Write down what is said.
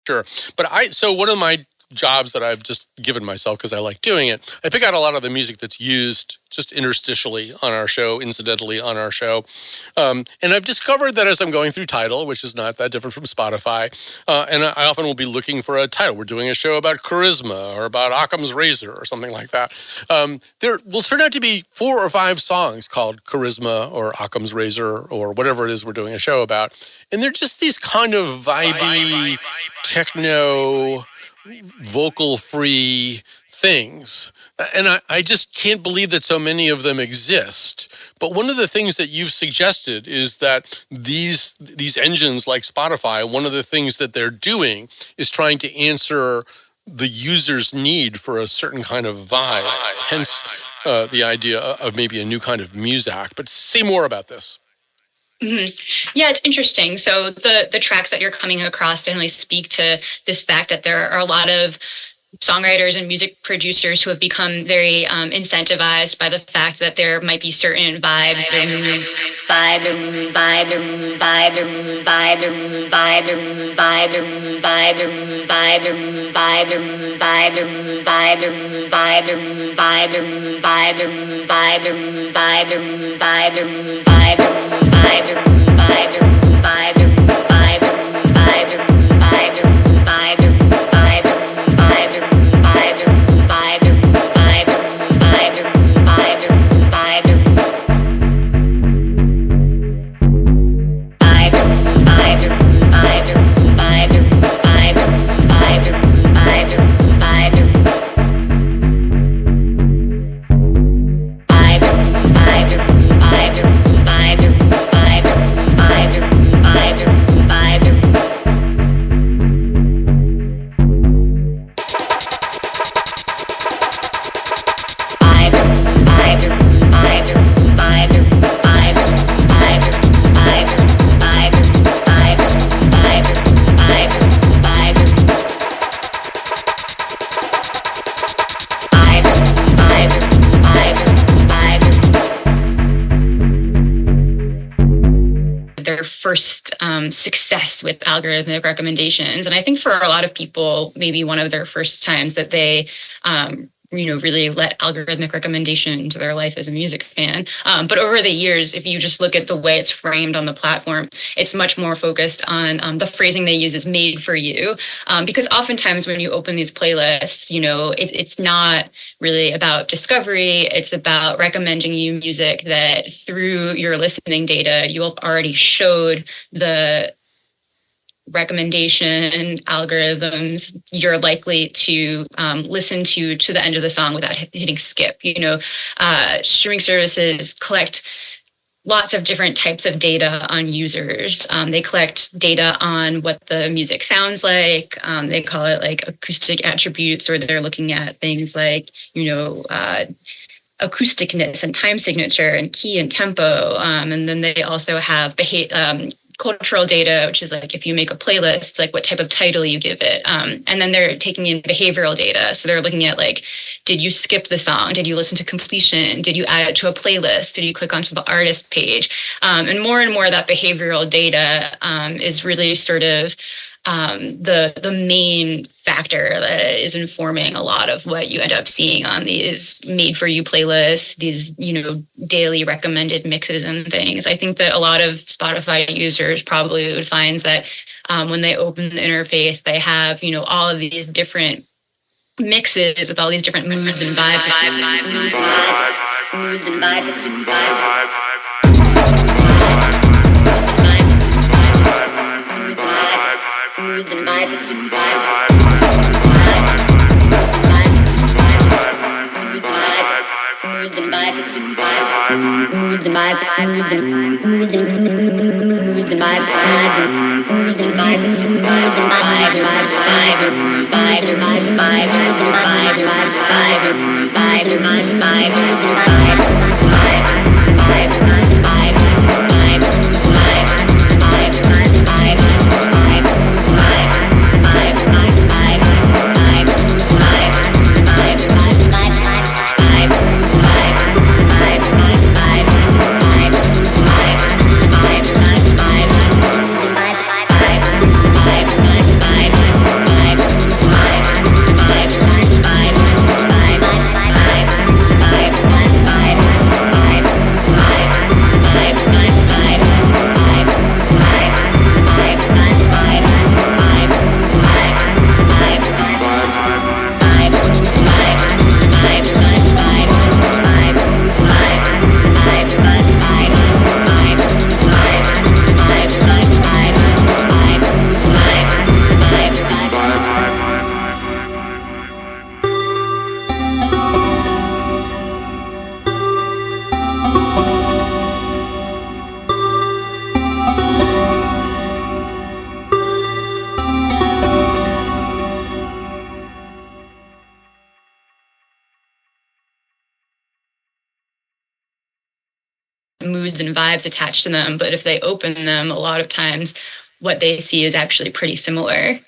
Sure. So one of my jobs that I've just given myself because I like doing it, I pick out a lot of the music that's used just interstitially on our show, incidentally on our show. And I've discovered that as I'm going through Tidal, which is not that different from Spotify, and I often will be looking for a title. We're doing a show about charisma or about Occam's razor or something like that. There will turn out to be 4 or 5 songs called charisma or Occam's razor or whatever it is we're doing a show about. And they're just these kind of vibey, techno, vocal-free things. And I just can't believe that so many of them exist. But one of the things that you've suggested is that these engines like Spotify, one of the things that they're doing is trying to answer the user's need for a certain kind of vibe, hence the idea of maybe a new kind of muzak. But say more about this. Mm-hmm. Yeah, it's interesting. So the tracks that you're coming across definitely speak to this fact that there are a lot of songwriters and music producers who have become very incentivized by the fact that there might be certain vibes or moods, first success with algorithmic recommendations. And I think for a lot of people, maybe one of their first times that they really let algorithmic recommendation into their life as a music fan. But over the years, if you just look at the way it's framed on the platform, it's much more focused on the phrasing they use is made for you. Because oftentimes when you open these playlists, it's not really about discovery. It's about recommending you music that through your listening data, you have already showed the recommendation algorithms you're likely to listen to the end of the song without hitting skip. Streaming services collect lots of different types of data on users. They collect data on what the music sounds like. They call it like acoustic attributes, or they're looking at things like acousticness and time signature and key and tempo. And then they also have cultural data, which is like if you make a playlist, like what type of title you give it. And then they're taking in behavioral data. So they're looking at like, did you skip the song? Did you listen to completion? Did you add it to a playlist? Did you click onto the artist page? And more of that behavioral data is really sort of the main factor that is informing a lot of what you end up seeing on these made for you playlists, these, daily recommended mixes and things. I think that a lot of Spotify users probably would find that when they open the interface, they have, all of these different mixes with all these different moods and vibes. Moods and vibes. Moods and vibes. Moods and vibes. Moods and vibes. Moods and vibes. Moods and vibes. Moods and vibes. Moods and vibes. and vibes attached to them. But if they open them, a lot of times what they see is actually pretty similar.